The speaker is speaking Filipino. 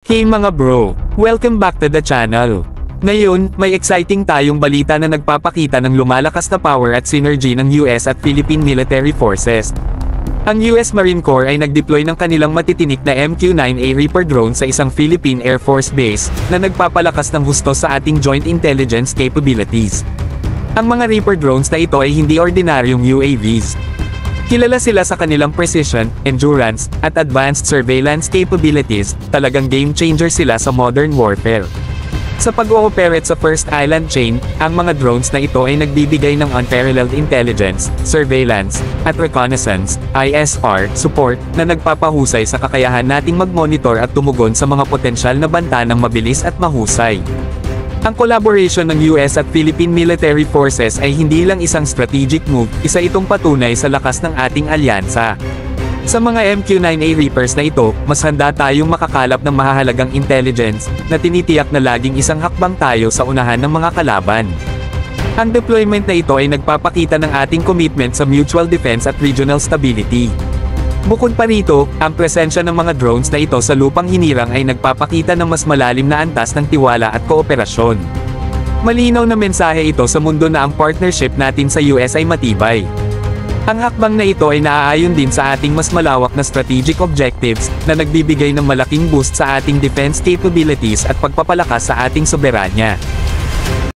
Hey mga bro! Welcome back to the channel. Ngayon, may exciting tayong balita na nagpapakita ng lumalakas na power at synergy ng US at Philippine military forces. Ang US Marine Corps ay nag-deploy ng kanilang matitinik na MQ-9A Reaper drone sa isang Philippine Air Force base, na nagpapalakas ng husto sa ating joint intelligence capabilities. Ang mga Reaper drones na ito ay hindi ordinaryong UAVs. Kilala sila sa kanilang precision, endurance, at advanced surveillance capabilities. Talagang game changer sila sa modern warfare. Sa pag-ooperate sa First Island Chain, ang mga drones na ito ay nagbibigay ng unparalleled intelligence, surveillance, at reconnaissance (ISR) support na nagpapahusay sa kakayahan nating mag-monitor at tumugon sa mga potensyal na banta ng mabilis at mahusay. Ang collaboration ng US at Philippine military forces ay hindi lang isang strategic move, isa itong patunay sa lakas ng ating alyansa. Sa mga MQ-9A Reapers na ito, mas handa tayong makakalap ng mahahalagang intelligence, na tinitiyak na laging isang hakbang tayo sa unahan ng mga kalaban. Ang deployment na ito ay nagpapakita ng ating commitment sa mutual defense at regional stability. Bukod pa rito, ang presensya ng mga drones na ito sa lupang hinirang ay nagpapakita ng mas malalim na antas ng tiwala at kooperasyon. Malinaw na mensahe ito sa mundo na ang partnership natin sa US ay matibay. Ang hakbang na ito ay naaayon din sa ating mas malawak na strategic objectives, na nagbibigay ng malaking boost sa ating defense capabilities at pagpapalakas sa ating soberanya.